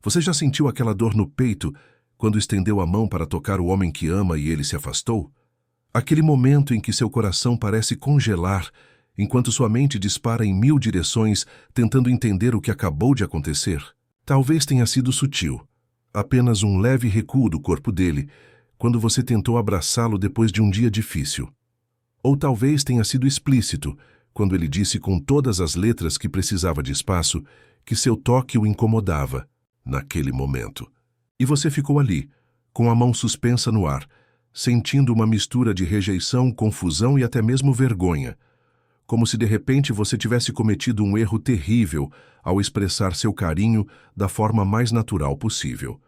Você já sentiu aquela dor no peito quando estendeu a mão para tocar o homem que ama e ele se afastou? Aquele momento em que seu coração parece congelar, enquanto sua mente dispara em 1000 direções tentando entender o que acabou de acontecer? Talvez tenha sido sutil, apenas um leve recuo do corpo dele, quando você tentou abraçá-lo depois de um dia difícil. Ou talvez tenha sido explícito, quando ele disse com todas as letras que precisava de espaço, que seu toque o incomodava, naquele momento. E você ficou ali, com a mão suspensa no ar, sentindo uma mistura de rejeição, confusão e até mesmo vergonha, como se de repente você tivesse cometido um erro terrível ao expressar seu carinho da forma mais natural possível.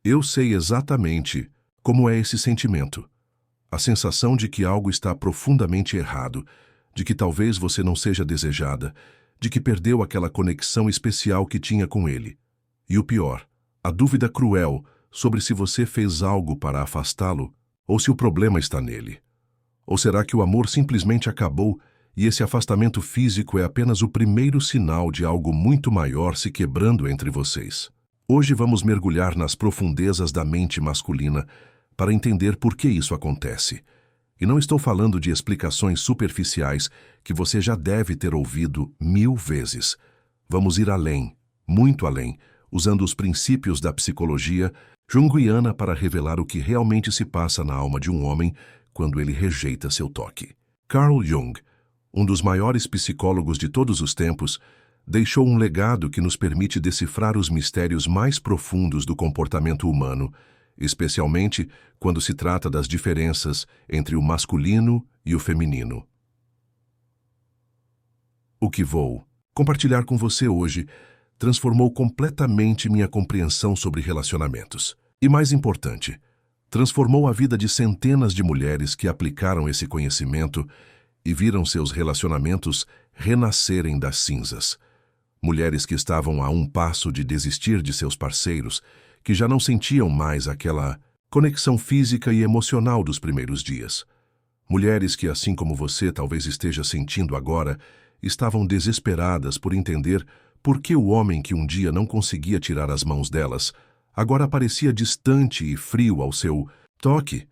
Eu sei exatamente como é esse sentimento. A sensação de que algo está profundamente errado, de que talvez você não seja desejada, de que perdeu aquela conexão especial que tinha com ele. E o pior, a dúvida cruel sobre se você fez algo para afastá-lo ou se o problema está nele. Ou será que o amor simplesmente acabou e esse afastamento físico é apenas o primeiro sinal de algo muito maior se quebrando entre vocês? Hoje vamos mergulhar nas profundezas da mente masculina para entender por que isso acontece. E não estou falando de explicações superficiais que você já deve ter ouvido 1000 vezes. Vamos ir além, muito além, usando os princípios da psicologia junguiana para revelar o que realmente se passa na alma de um homem quando ele rejeita seu toque. Carl Jung, um dos maiores psicólogos de todos os tempos, deixou um legado que nos permite decifrar os mistérios mais profundos do comportamento humano, especialmente quando se trata das diferenças entre o masculino e o feminino. O que vou compartilhar com você hoje transformou completamente minha compreensão sobre relacionamentos. E mais importante, transformou a vida de centenas de mulheres que aplicaram esse conhecimento e viram seus relacionamentos renascerem das cinzas. Mulheres que estavam a um passo de desistir de seus parceiros, que já não sentiam mais aquela conexão física e emocional dos primeiros dias. Mulheres que, assim como você talvez esteja sentindo agora, estavam desesperadas por entender por que o homem que um dia não conseguia tirar as mãos delas, agora parecia distante e frio ao seu toque.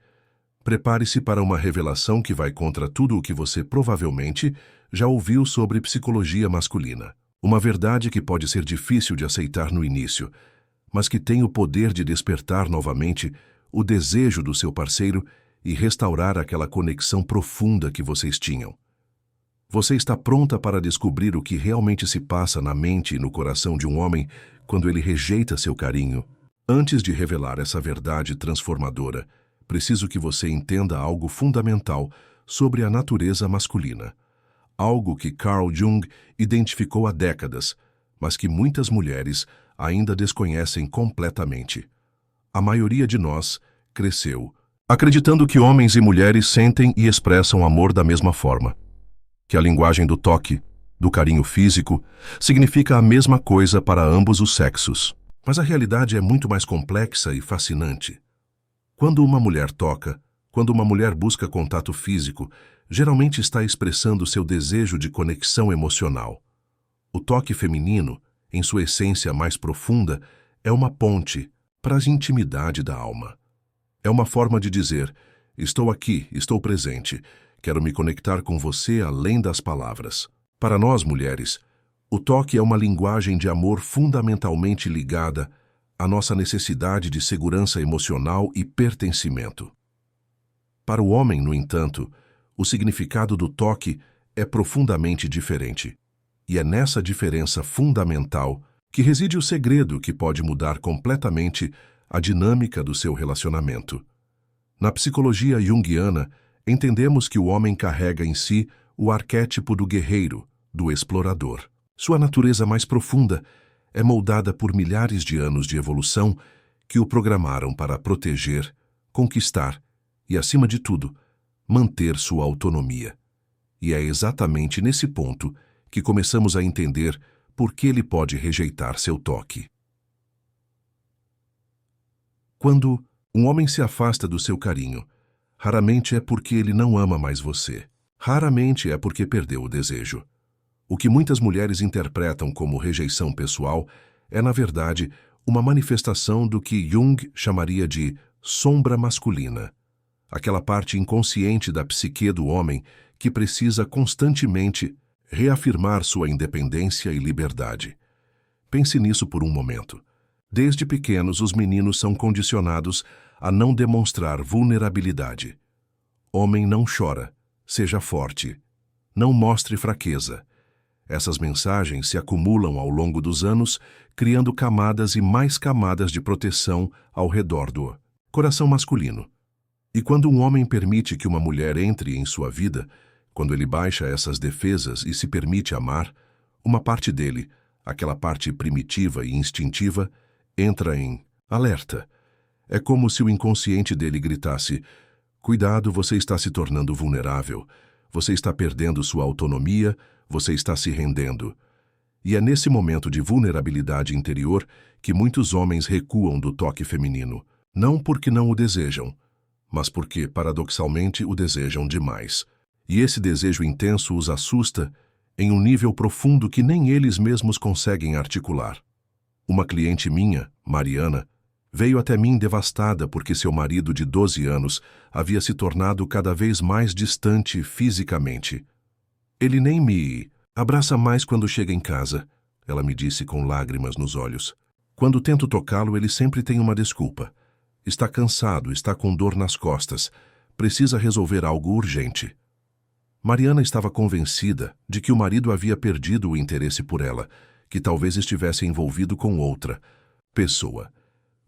Prepare-se para uma revelação que vai contra tudo o que você provavelmente já ouviu sobre psicologia masculina. Uma verdade que pode ser difícil de aceitar no início, mas que tem o poder de despertar novamente o desejo do seu parceiro e restaurar aquela conexão profunda que vocês tinham. Você está pronta para descobrir o que realmente se passa na mente e no coração de um homem quando ele rejeita seu carinho? Antes de revelar essa verdade transformadora, preciso que você entenda algo fundamental sobre a natureza masculina. Algo que Carl Jung identificou há décadas, mas que muitas mulheres ainda desconhecem completamente. A maioria de nós cresceu acreditando que homens e mulheres sentem e expressam amor da mesma forma, que a linguagem do toque, do carinho físico, significa a mesma coisa para ambos os sexos. Mas a realidade é muito mais complexa e fascinante. Quando uma mulher toca, quando uma mulher busca contato físico, geralmente está expressando seu desejo de conexão emocional. O toque feminino, em sua essência mais profunda, é uma ponte para a intimidade da alma. É uma forma de dizer: estou aqui, estou presente, quero me conectar com você além das palavras. Para nós, mulheres, o toque é uma linguagem de amor fundamentalmente ligada à nossa necessidade de segurança emocional e pertencimento. Para o homem, no entanto, o significado do toque é profundamente diferente. E é nessa diferença fundamental que reside o segredo que pode mudar completamente a dinâmica do seu relacionamento. Na psicologia junguiana, entendemos que o homem carrega em si o arquétipo do guerreiro, do explorador. Sua natureza mais profunda é moldada por milhares de anos de evolução que o programaram para proteger, conquistar e, acima de tudo, manter sua autonomia. E é exatamente nesse ponto que começamos a entender por que ele pode rejeitar seu toque. Quando um homem se afasta do seu carinho, raramente é porque ele não ama mais você. Raramente é porque perdeu o desejo. O que muitas mulheres interpretam como rejeição pessoal é, na verdade, uma manifestação do que Jung chamaria de sombra masculina, aquela parte inconsciente da psique do homem que precisa constantemente reafirmar sua independência e liberdade. Pense nisso por um momento. Desde pequenos, os meninos são condicionados a não demonstrar vulnerabilidade. Homem não chora, seja forte. Não mostre fraqueza. Essas mensagens se acumulam ao longo dos anos, criando camadas e mais camadas de proteção ao redor do coração masculino. E quando um homem permite que uma mulher entre em sua vida, quando ele baixa essas defesas e se permite amar, uma parte dele, aquela parte primitiva e instintiva, entra em alerta. É como se o inconsciente dele gritasse: cuidado, você está se tornando vulnerável, você está perdendo sua autonomia, você está se rendendo. E é nesse momento de vulnerabilidade interior que muitos homens recuam do toque feminino, não porque não o desejam, mas porque, paradoxalmente, o desejam demais. E esse desejo intenso os assusta em um nível profundo que nem eles mesmos conseguem articular. Uma cliente minha, Mariana, veio até mim devastada porque seu marido de 12 anos havia se tornado cada vez mais distante fisicamente. Ele nem me abraça mais quando chega em casa, ela me disse com lágrimas nos olhos. Quando tento tocá-lo, ele sempre tem uma desculpa. Está cansado, está com dor nas costas, precisa resolver algo urgente. Mariana estava convencida de que o marido havia perdido o interesse por ela, que talvez estivesse envolvido com outra pessoa.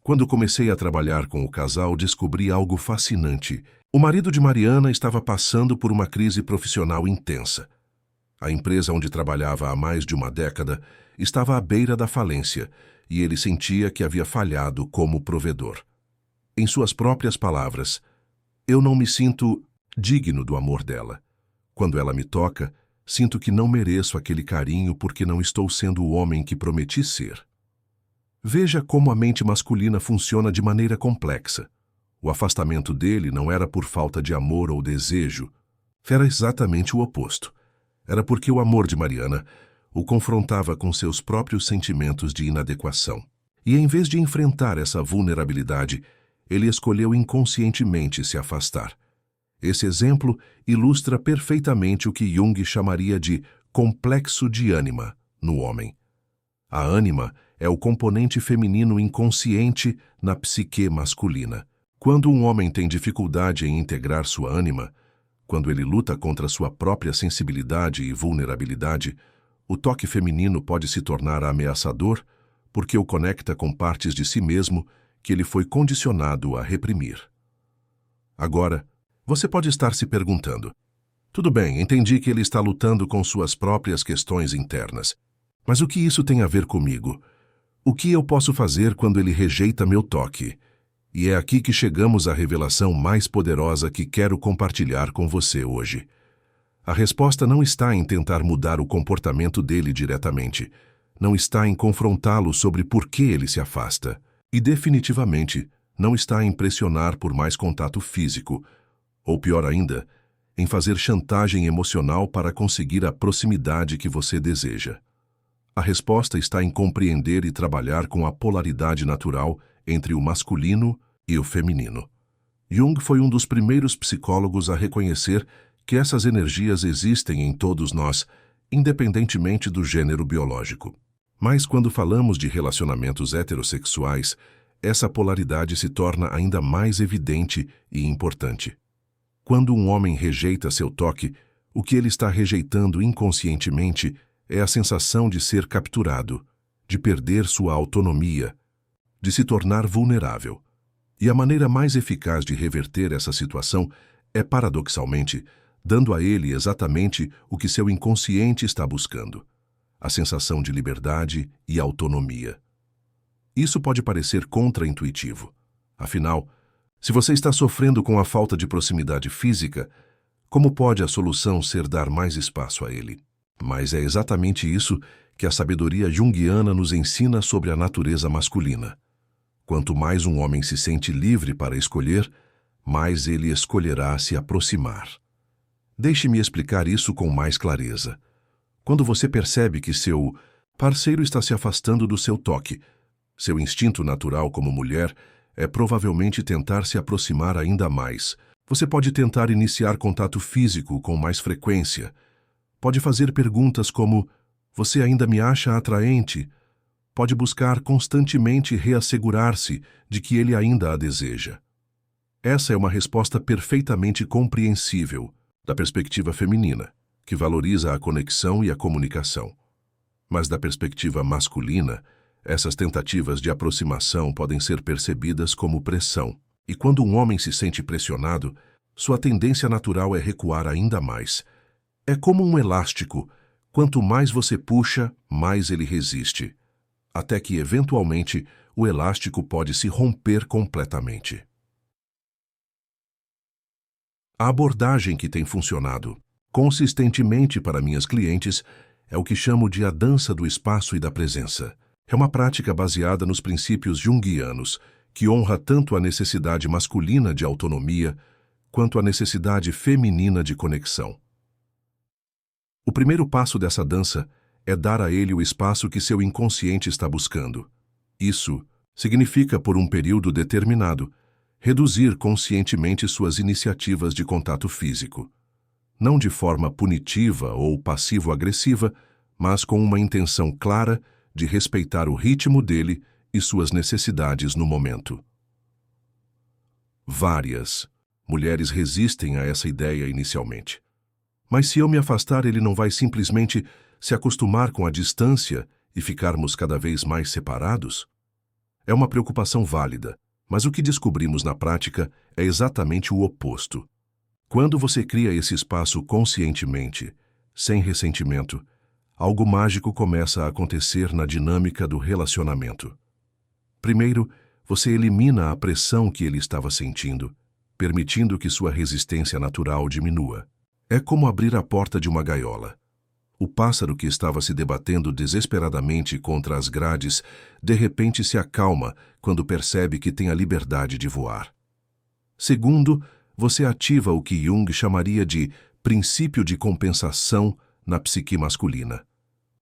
Quando comecei a trabalhar com o casal, descobri algo fascinante. O marido de Mariana estava passando por uma crise profissional intensa. A empresa onde trabalhava há mais de uma década estava à beira da falência e ele sentia que havia falhado como provedor. Em suas próprias palavras, eu não me sinto digno do amor dela. Quando ela me toca, sinto que não mereço aquele carinho porque não estou sendo o homem que prometi ser. Veja como a mente masculina funciona de maneira complexa. O afastamento dele não era por falta de amor ou desejo. Era exatamente o oposto. Era porque o amor de Mariana o confrontava com seus próprios sentimentos de inadequação. E em vez de enfrentar essa vulnerabilidade, ele escolheu inconscientemente se afastar. Esse exemplo ilustra perfeitamente o que Jung chamaria de complexo de ânima no homem. A ânima é o componente feminino inconsciente na psique masculina. Quando um homem tem dificuldade em integrar sua ânima, quando ele luta contra sua própria sensibilidade e vulnerabilidade, o toque feminino pode se tornar ameaçador porque o conecta com partes de si mesmo que ele foi condicionado a reprimir. Agora, você pode estar se perguntando: tudo bem, entendi que ele está lutando com suas próprias questões internas, mas o que isso tem a ver comigo? O que eu posso fazer quando ele rejeita meu toque? E é aqui que chegamos à revelação mais poderosa que quero compartilhar com você hoje. A resposta não está em tentar mudar o comportamento dele diretamente, não está em confrontá-lo sobre por que ele se afasta, e definitivamente não está em pressionar por mais contato físico, ou pior ainda, em fazer chantagem emocional para conseguir a proximidade que você deseja. A resposta está em compreender e trabalhar com a polaridade natural entre o masculino e o feminino. Jung foi um dos primeiros psicólogos a reconhecer que essas energias existem em todos nós, independentemente do gênero biológico. Mas quando falamos de relacionamentos heterossexuais, essa polaridade se torna ainda mais evidente e importante. Quando um homem rejeita seu toque, o que ele está rejeitando inconscientemente é a sensação de ser capturado, de perder sua autonomia, de se tornar vulnerável. E a maneira mais eficaz de reverter essa situação é, paradoxalmente, dando a ele exatamente o que seu inconsciente está buscando: a sensação de liberdade e autonomia. Isso pode parecer contraintuitivo. Afinal, se você está sofrendo com a falta de proximidade física, como pode a solução ser dar mais espaço a ele? Mas é exatamente isso que a sabedoria junguiana nos ensina sobre a natureza masculina. Quanto mais um homem se sente livre para escolher, mais ele escolherá se aproximar. Deixe-me explicar isso com mais clareza. Quando você percebe que seu parceiro está se afastando do seu toque, Seu instinto natural como mulher é provavelmente tentar se aproximar ainda mais. Você pode tentar iniciar contato físico com mais frequência. Pode fazer perguntas como: "Você ainda me acha atraente?" Pode buscar constantemente reassegurar-se de que ele ainda a deseja. Essa é uma resposta perfeitamente compreensível da perspectiva feminina, que valoriza a conexão e a comunicação. Mas da perspectiva masculina, essas tentativas de aproximação podem ser percebidas como pressão. E quando um homem se sente pressionado, sua tendência natural é recuar ainda mais. É como um elástico. Quanto mais você puxa, mais ele resiste. Até que, eventualmente, o elástico pode se romper completamente. A abordagem que tem funcionado consistentemente para minhas clientes é o que chamo de a dança do espaço e da presença. É uma prática baseada nos princípios junguianos, que honra tanto a necessidade masculina de autonomia quanto a necessidade feminina de conexão. O primeiro passo dessa dança é dar a ele o espaço que seu inconsciente está buscando. Isso significa, por um período determinado, reduzir conscientemente suas iniciativas de contato físico. Não de forma punitiva ou passivo-agressiva, mas com uma intenção clara de respeitar o ritmo dele e suas necessidades no momento. Várias mulheres resistem a essa ideia inicialmente. Mas se eu me afastar, ele não vai simplesmente se acostumar com a distância e ficarmos cada vez mais separados? É uma preocupação válida, mas o que descobrimos na prática é exatamente o oposto. Quando você cria esse espaço conscientemente, sem ressentimento, algo mágico começa a acontecer na dinâmica do relacionamento. Primeiro, você elimina a pressão que ele estava sentindo, permitindo que sua resistência natural diminua. É como abrir a porta de uma gaiola. O pássaro que estava se debatendo desesperadamente contra as grades, de repente se acalma quando percebe que tem a liberdade de voar. Segundo, você ativa o que Jung chamaria de princípio de compensação na psique masculina.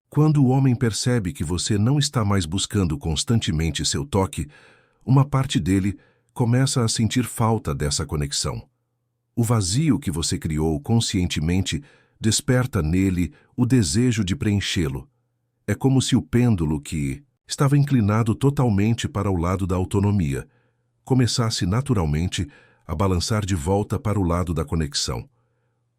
Quando o homem percebe que você não está mais buscando constantemente seu toque, uma parte dele começa a sentir falta dessa conexão. O vazio que você criou conscientemente desperta nele o desejo de preenchê-lo. É como se o pêndulo que estava inclinado totalmente para o lado da autonomia começasse naturalmente a balançar de volta para o lado da conexão.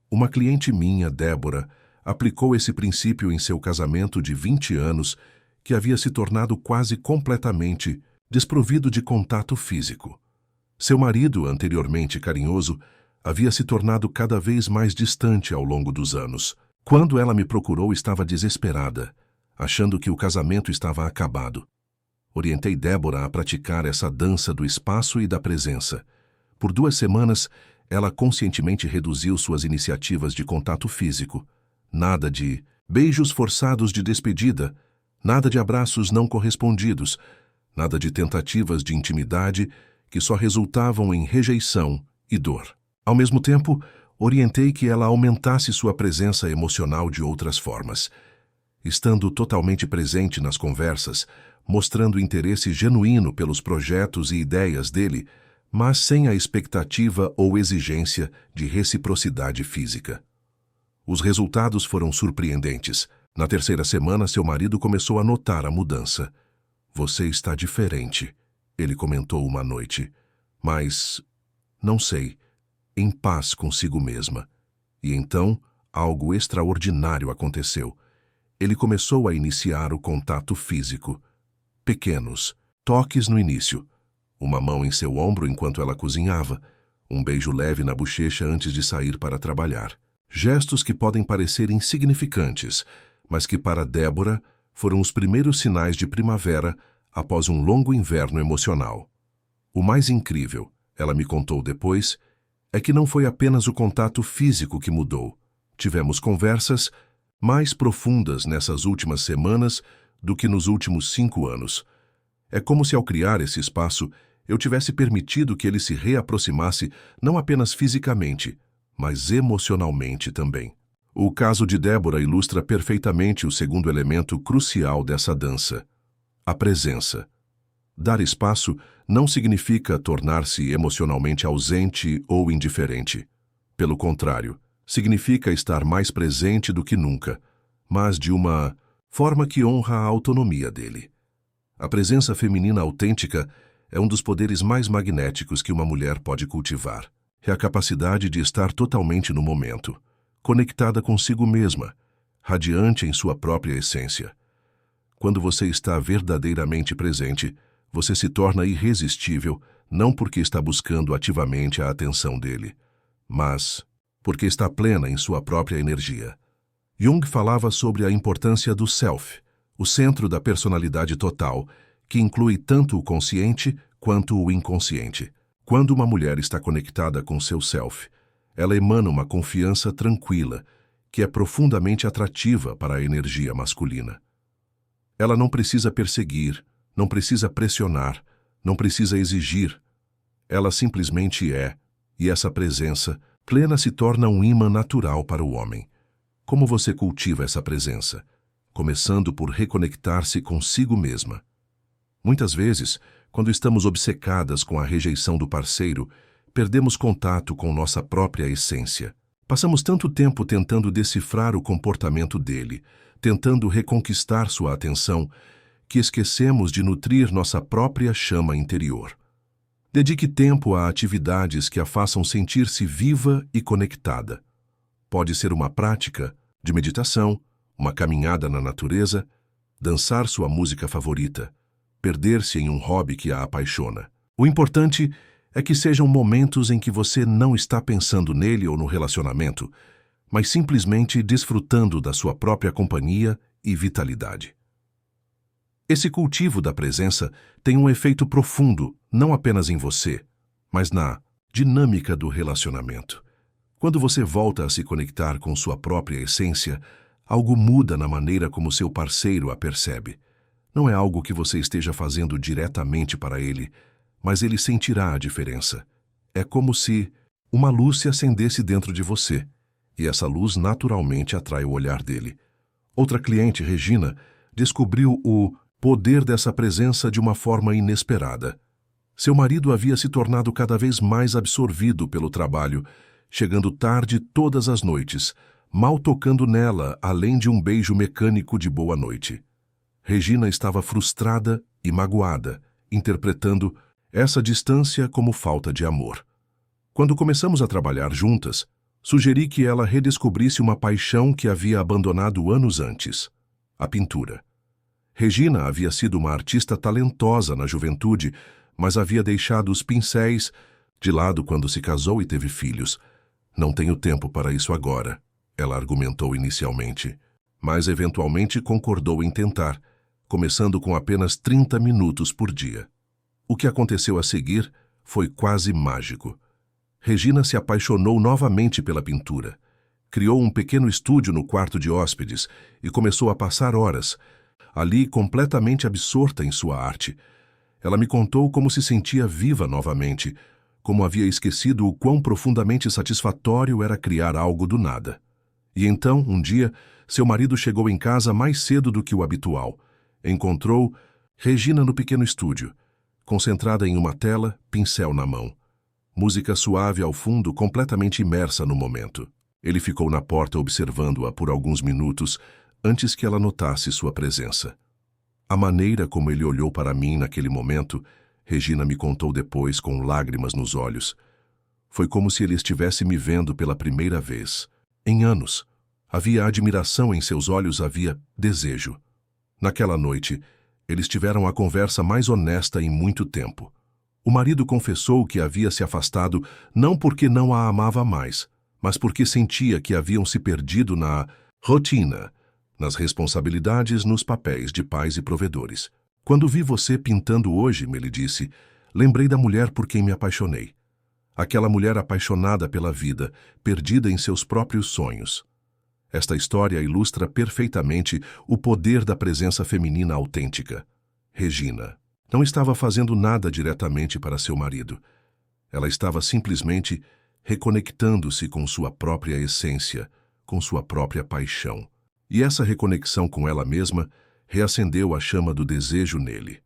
Uma cliente minha, Débora, aplicou esse princípio em seu casamento de 20 anos, que havia se tornado quase completamente desprovido de contato físico. Seu marido, anteriormente carinhoso, havia se tornado cada vez mais distante ao longo dos anos. Quando ela me procurou, estava desesperada, achando que o casamento estava acabado. Orientei Débora a praticar essa dança do espaço e da presença. Por 2 semanas, ela conscientemente reduziu suas iniciativas de contato físico. Nada de beijos forçados de despedida, nada de abraços não correspondidos, nada de tentativas de intimidade que só resultavam em rejeição e dor. Ao mesmo tempo, orientei que ela aumentasse sua presença emocional de outras formas, estando totalmente presente nas conversas, mostrando interesse genuíno pelos projetos e ideias dele, mas sem a expectativa ou exigência de reciprocidade física. Os resultados foram surpreendentes. Na 3ª semana, seu marido começou a notar a mudança. "Você está diferente", ele comentou uma noite. "Mas, não sei, em paz consigo mesma." E então, algo extraordinário aconteceu. Ele começou a iniciar o contato físico. Pequenos toques no início. Uma mão em seu ombro enquanto ela cozinhava. Um beijo leve na bochecha antes de sair para trabalhar. Gestos que podem parecer insignificantes, mas que para Débora foram os primeiros sinais de primavera após um longo inverno emocional. O mais incrível, ela me contou depois, é que não foi apenas o contato físico que mudou. Tivemos conversas mais profundas nessas últimas semanas do que nos últimos 5 anos. É como se ao criar esse espaço, eu tivesse permitido que ele se reaproximasse não apenas fisicamente, mas emocionalmente também. O caso de Débora ilustra perfeitamente o segundo elemento crucial dessa dança: a presença. Dar espaço não significa tornar-se emocionalmente ausente ou indiferente. Pelo contrário, significa estar mais presente do que nunca, mas de uma forma que honra a autonomia dele. A presença feminina autêntica é um dos poderes mais magnéticos que uma mulher pode cultivar. É a capacidade de estar totalmente no momento, conectada consigo mesma, radiante em sua própria essência. Quando você está verdadeiramente presente, você se torna irresistível, não porque está buscando ativamente a atenção dele, mas porque está plena em sua própria energia. Jung falava sobre a importância do self, o centro da personalidade total, que inclui tanto o consciente quanto o inconsciente. Quando uma mulher está conectada com seu self, ela emana uma confiança tranquila, que é profundamente atrativa para a energia masculina. Ela não precisa perseguir, não precisa pressionar, não precisa exigir. Ela simplesmente é, e essa presença plena se torna um imã natural para o homem. Como você cultiva essa presença? Começando por reconectar-se consigo mesma. Muitas vezes, quando estamos obcecadas com a rejeição do parceiro, perdemos contato com nossa própria essência. Passamos tanto tempo tentando decifrar o comportamento dele, tentando reconquistar sua atenção, que esquecemos de nutrir nossa própria chama interior. Dedique tempo a atividades que a façam sentir-se viva e conectada. Pode ser uma prática de meditação, uma caminhada na natureza, dançar sua música favorita, perder-se em um hobby que a apaixona. O importante é que sejam momentos em que você não está pensando nele ou no relacionamento, mas simplesmente desfrutando da sua própria companhia e vitalidade. Esse cultivo da presença tem um efeito profundo, não apenas em você, mas na dinâmica do relacionamento. Quando você volta a se conectar com sua própria essência, algo muda na maneira como seu parceiro a percebe. Não é algo que você esteja fazendo diretamente para ele, mas ele sentirá a diferença. É como se uma luz se acendesse dentro de você, e essa luz naturalmente atrai o olhar dele. Outra cliente, Regina, descobriu o poder dessa presença de uma forma inesperada. Seu marido havia se tornado cada vez mais absorvido pelo trabalho, chegando tarde todas as noites, mal tocando nela além de um beijo mecânico de boa noite. Regina estava frustrada e magoada, interpretando essa distância como falta de amor. Quando começamos a trabalhar juntas, sugeri que ela redescobrisse uma paixão que havia abandonado anos antes: a pintura. Regina havia sido uma artista talentosa na juventude, mas havia deixado os pincéis de lado quando se casou e teve filhos. Não tenho tempo para isso agora, ela argumentou inicialmente, mas eventualmente concordou em tentar, começando com apenas 30 minutos por dia. O que aconteceu a seguir foi quase mágico. Regina se apaixonou novamente pela pintura. Criou um pequeno estúdio no quarto de hóspedes e começou a passar horas ali completamente absorta em sua arte. Ela me contou como se sentia viva novamente, como havia esquecido o quão profundamente satisfatório era criar algo do nada. E então, um dia, seu marido chegou em casa mais cedo do que o habitual. Encontrou Regina no pequeno estúdio, concentrada em uma tela, pincel na mão. Música suave ao fundo, completamente imersa no momento. Ele ficou na porta observando-a por alguns minutos, antes que ela notasse sua presença. A maneira como ele olhou para mim naquele momento, Regina me contou depois com lágrimas nos olhos. Foi como se ele estivesse me vendo pela primeira vez. Em anos. Havia admiração em seus olhos, havia desejo. Naquela noite, eles tiveram a conversa mais honesta em muito tempo. O marido confessou que havia se afastado não porque não a amava mais, mas porque sentia que haviam se perdido na rotina, nas responsabilidades, nos papéis de pais e provedores. Quando vi você pintando hoje, me disse, lembrei da mulher por quem me apaixonei. Aquela mulher apaixonada pela vida, perdida em seus próprios sonhos. Esta história ilustra perfeitamente o poder da presença feminina autêntica. Regina não estava fazendo nada diretamente para seu marido. Ela estava simplesmente reconectando-se com sua própria essência, com sua própria paixão. E essa reconexão com ela mesma reacendeu a chama do desejo nele.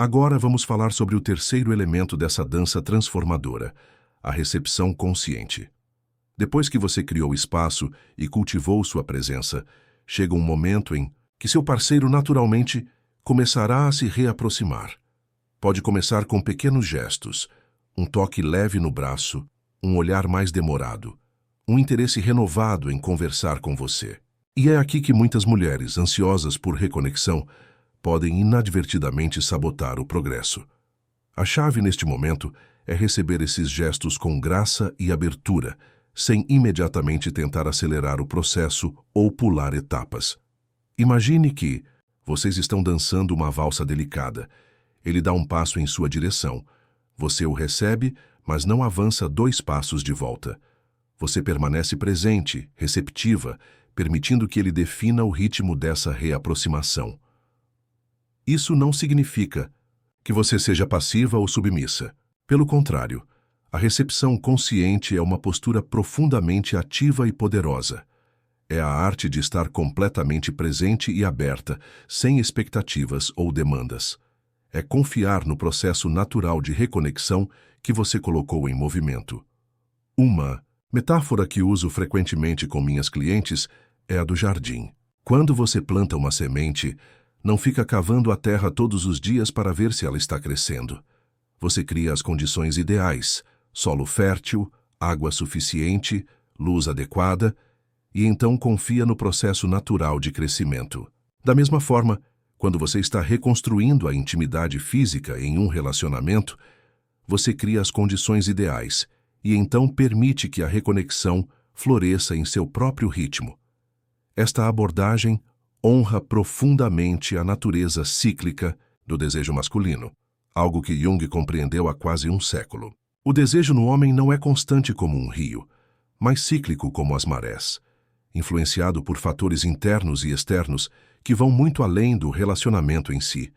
Agora vamos falar sobre o terceiro elemento dessa dança transformadora, a recepção consciente. Depois que você criou espaço e cultivou sua presença, chega um momento em que seu parceiro naturalmente começará a se reaproximar. Pode começar com pequenos gestos, um toque leve no braço, um olhar mais demorado, um interesse renovado em conversar com você. E é aqui que muitas mulheres, ansiosas por reconexão, podem inadvertidamente sabotar o progresso. A chave neste momento é receber esses gestos com graça e abertura, sem imediatamente tentar acelerar o processo ou pular etapas. Imagine que vocês estão dançando uma valsa delicada. Ele dá um passo em sua direção. Você o recebe, mas não avança 2 passos de volta. Você permanece presente, receptiva, permitindo que ele defina o ritmo dessa reaproximação. Isso não significa que você seja passiva ou submissa. Pelo contrário, a recepção consciente é uma postura profundamente ativa e poderosa. É a arte de estar completamente presente e aberta, sem expectativas ou demandas. É confiar no processo natural de reconexão que você colocou em movimento. Uma metáfora que uso frequentemente com minhas clientes é a do jardim. Quando você planta uma semente, não fica cavando a terra todos os dias para ver se ela está crescendo. Você cria as condições ideais, solo fértil, água suficiente, luz adequada, e então confia no processo natural de crescimento. Da mesma forma, quando você está reconstruindo a intimidade física em um relacionamento, você cria as condições ideais e então permite que a reconexão floresça em seu próprio ritmo. Esta abordagem honra profundamente a natureza cíclica do desejo masculino, algo que Jung compreendeu há quase um século. O desejo no homem não é constante como um rio, mas cíclico como as marés, influenciado por fatores internos e externos que vão muito além do relacionamento em si.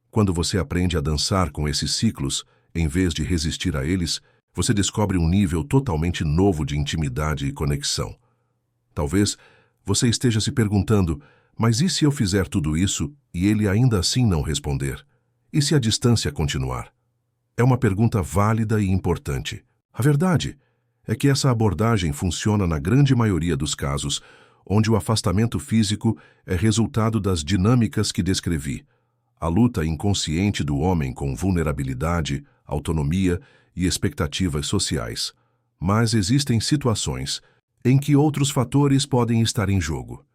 Quando você aprende a dançar com esses ciclos, em vez de resistir a eles, você descobre um nível totalmente novo de intimidade e conexão. Talvez você esteja se perguntando, mas e se eu fizer tudo isso e ele ainda assim não responder? E se a distância continuar? É uma pergunta válida e importante. A verdade é que essa abordagem funciona na grande maioria dos casos, onde o afastamento físico é resultado das dinâmicas que descrevi. A luta inconsciente do homem com vulnerabilidade, autonomia e expectativas sociais. Mas existem situações em que outros fatores podem estar em jogo.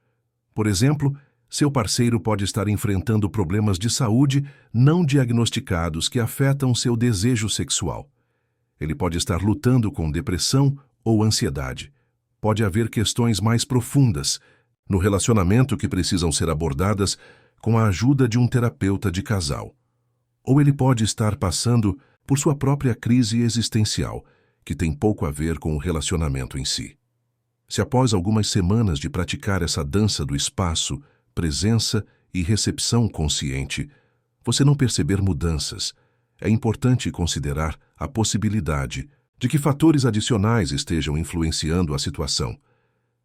Por exemplo, seu parceiro pode estar enfrentando problemas de saúde não diagnosticados que afetam seu desejo sexual. Ele pode estar lutando com depressão ou ansiedade. Pode haver questões mais profundas no relacionamento que precisam ser abordadas com a ajuda de um terapeuta de casal. Ou ele pode estar passando por sua própria crise existencial, que tem pouco a ver com o relacionamento em si. Se após algumas semanas de praticar essa dança do espaço, presença e recepção consciente, você não perceber mudanças, é importante considerar a possibilidade de que fatores adicionais estejam influenciando a situação.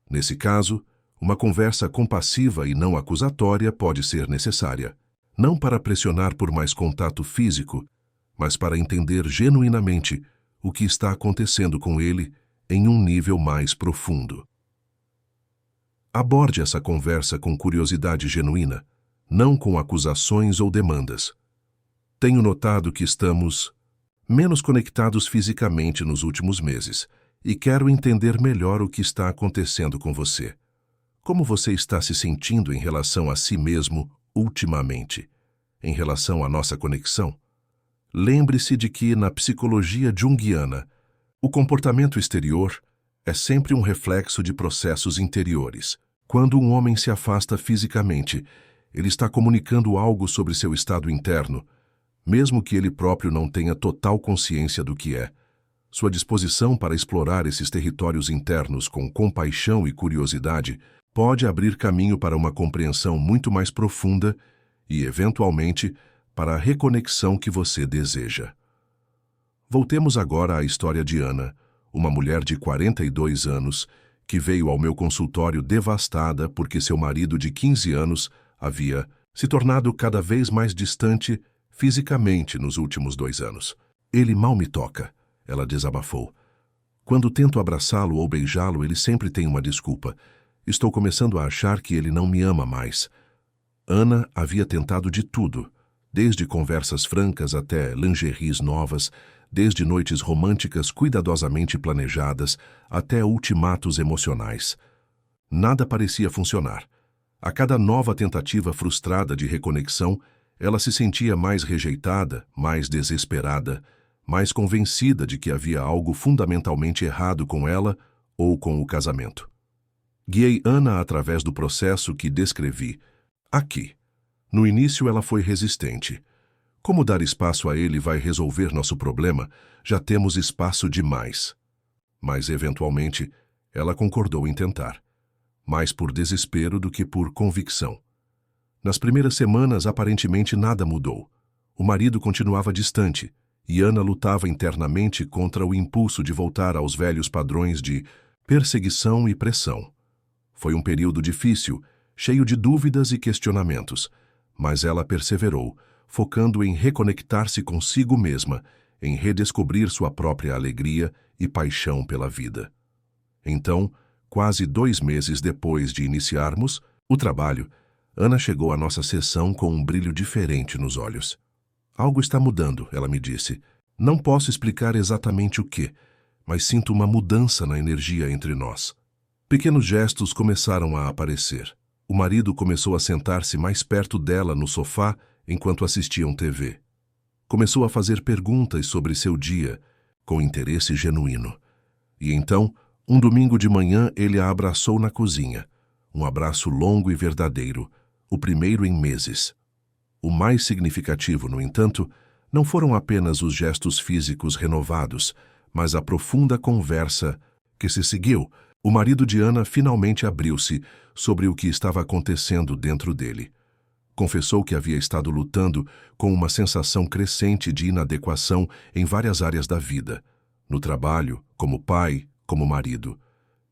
Nesse caso, uma conversa compassiva e não acusatória pode ser necessária, não para pressionar por mais contato físico, mas para entender genuinamente o que está acontecendo com ele em um nível mais profundo. Aborde essa conversa com curiosidade genuína, não com acusações ou demandas. Tenho notado que estamos menos conectados fisicamente nos últimos meses e quero entender melhor o que está acontecendo com você. Como você está se sentindo em relação a si mesmo ultimamente, em relação à nossa conexão? Lembre-se de que, na psicologia junguiana, o comportamento exterior é sempre um reflexo de processos interiores. Quando um homem se afasta fisicamente, ele está comunicando algo sobre seu estado interno, mesmo que ele próprio não tenha total consciência do que é. Sua disposição para explorar esses territórios internos com compaixão e curiosidade pode abrir caminho para uma compreensão muito mais profunda e, eventualmente, para a reconexão que você deseja. Voltemos agora à história de Ana, uma mulher de 42 anos que veio ao meu consultório devastada porque seu marido de 15 anos havia se tornado cada vez mais distante, fisicamente nos últimos 2 anos. Ele mal me toca, ela desabafou. Quando tento abraçá-lo ou beijá-lo, ele sempre tem uma desculpa. Estou começando a achar que ele não me ama mais. Ana havia tentado de tudo, desde conversas francas até lingeries novas, desde noites românticas cuidadosamente planejadas até ultimatos emocionais. Nada parecia funcionar. A cada nova tentativa frustrada de reconexão, ela se sentia mais rejeitada, mais desesperada, mais convencida de que havia algo fundamentalmente errado com ela ou com o casamento. Guiei Ana através do processo que descrevi aqui. No início ela foi resistente. Como dar espaço a ele vai resolver nosso problema? Já temos espaço demais. Mas, eventualmente, ela concordou em tentar. Mais por desespero do que por convicção. Nas primeiras semanas, aparentemente nada mudou. O marido continuava distante, e Ana lutava internamente contra o impulso de voltar aos velhos padrões de perseguição e pressão. Foi um período difícil, cheio de dúvidas e questionamentos, mas ela perseverou, focando em reconectar-se consigo mesma, em redescobrir sua própria alegria e paixão pela vida. Então, quase 2 meses depois de iniciarmos o trabalho, Ana chegou à nossa sessão com um brilho diferente nos olhos. Algo está mudando, ela me disse. Não posso explicar exatamente o que, mas sinto uma mudança na energia entre nós. Pequenos gestos começaram a aparecer. O marido começou a sentar-se mais perto dela no sofá enquanto assistiam TV. Começou a fazer perguntas sobre seu dia, com interesse genuíno. E então, um domingo de manhã, ele a abraçou na cozinha. Um abraço longo e verdadeiro, o primeiro em meses. O mais significativo, no entanto, não foram apenas os gestos físicos renovados, mas a profunda conversa que se seguiu. O marido de Ana finalmente abriu-se sobre o que estava acontecendo dentro dele. Confessou que havia estado lutando com uma sensação crescente de inadequação em várias áreas da vida. No trabalho, como pai, como marido.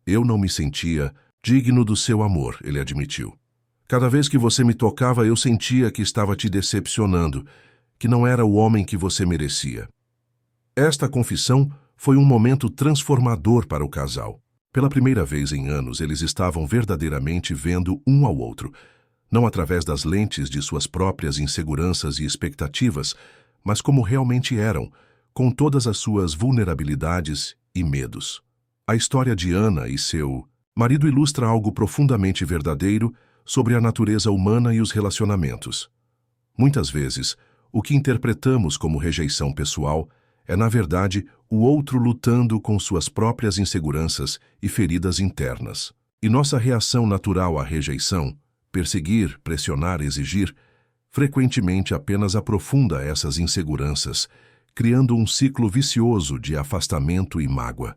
Eu não me sentia digno do seu amor, ele admitiu. Cada vez que você me tocava, eu sentia que estava te decepcionando, que não era o homem que você merecia. Esta confissão foi um momento transformador para o casal. Pela primeira vez em anos, eles estavam verdadeiramente vendo um ao outro, não através das lentes de suas próprias inseguranças e expectativas, mas como realmente eram, com todas as suas vulnerabilidades e medos. A história de Ana e seu marido ilustra algo profundamente verdadeiro sobre a natureza humana e os relacionamentos. Muitas vezes, o que interpretamos como rejeição pessoal é, na verdade, o outro lutando com suas próprias inseguranças e feridas internas. E nossa reação natural à rejeição, perseguir, pressionar, exigir, frequentemente apenas aprofunda essas inseguranças, criando um ciclo vicioso de afastamento e mágoa.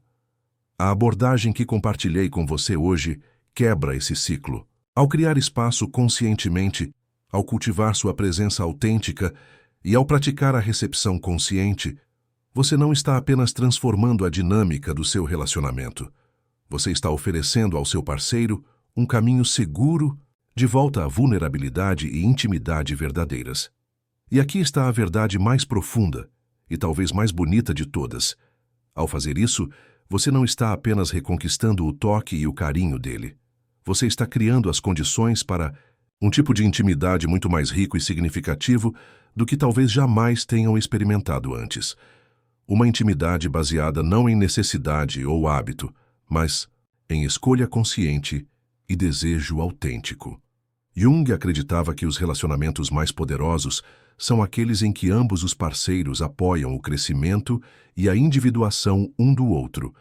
A abordagem que compartilhei com você hoje quebra esse ciclo. Ao criar espaço conscientemente, ao cultivar sua presença autêntica e ao praticar a recepção consciente, você não está apenas transformando a dinâmica do seu relacionamento. Você está oferecendo ao seu parceiro um caminho seguro de volta à vulnerabilidade e intimidade verdadeiras. E aqui está a verdade mais profunda e talvez mais bonita de todas. Ao fazer isso, você não está apenas reconquistando o toque e o carinho dele. Você está criando as condições para um tipo de intimidade muito mais rico e significativo do que talvez jamais tenham experimentado antes. Uma intimidade baseada não em necessidade ou hábito, mas em escolha consciente e desejo autêntico. Jung acreditava que os relacionamentos mais poderosos são aqueles em que ambos os parceiros apoiam o crescimento e a individuação um do outro,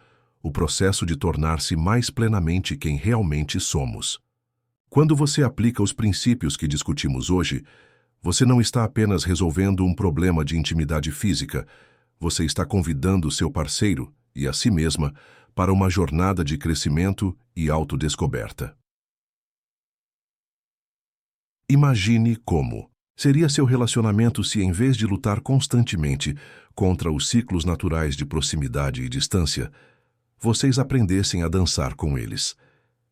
o processo de tornar-se mais plenamente quem realmente somos. Quando você aplica os princípios que discutimos hoje, você não está apenas resolvendo um problema de intimidade física, você está convidando seu parceiro e a si mesma para uma jornada de crescimento e autodescoberta. Imagine como seria seu relacionamento se, em vez de lutar constantemente contra os ciclos naturais de proximidade e distância, vocês aprendessem a dançar com eles.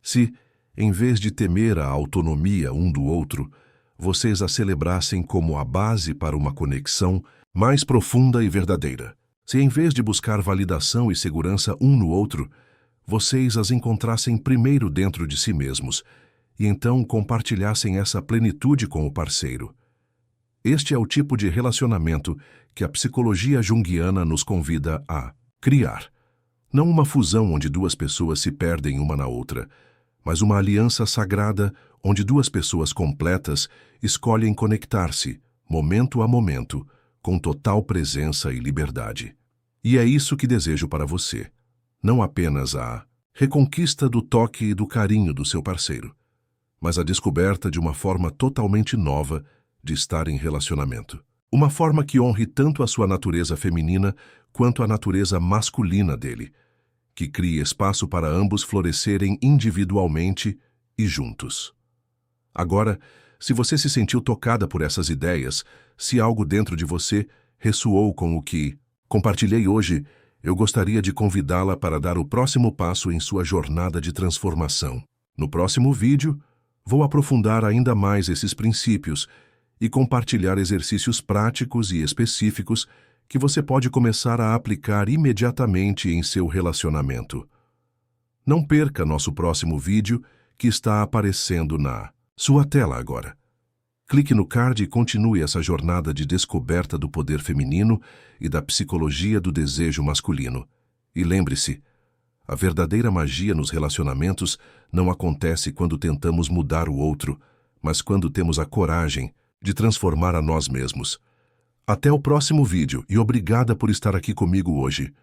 Se, em vez de temer a autonomia um do outro, vocês a celebrassem como a base para uma conexão mais profunda e verdadeira. Se em vez de buscar validação e segurança um no outro, vocês as encontrassem primeiro dentro de si mesmos e então compartilhassem essa plenitude com o parceiro. Este é o tipo de relacionamento que a psicologia junguiana nos convida a criar. Não uma fusão onde duas pessoas se perdem uma na outra, mas uma aliança sagrada onde duas pessoas completas escolhem conectar-se, momento a momento, com total presença e liberdade. E é isso que desejo para você. Não apenas a reconquista do toque e do carinho do seu parceiro, mas a descoberta de uma forma totalmente nova de estar em relacionamento. Uma forma que honre tanto a sua natureza feminina quanto a natureza masculina dele, que crie espaço para ambos florescerem individualmente e juntos. Agora, se você se sentiu tocada por essas ideias, se algo dentro de você ressoou com o que compartilhei hoje, eu gostaria de convidá-la para dar o próximo passo em sua jornada de transformação. No próximo vídeo, vou aprofundar ainda mais esses princípios e compartilhar exercícios práticos e específicos que você pode começar a aplicar imediatamente em seu relacionamento. Não perca nosso próximo vídeo, que está aparecendo na sua tela agora. Clique no card e continue essa jornada de descoberta do poder feminino e da psicologia do desejo masculino. E lembre-se, a verdadeira magia nos relacionamentos não acontece quando tentamos mudar o outro, mas quando temos a coragem de transformar a nós mesmos. Até o próximo vídeo e obrigada por estar aqui comigo hoje.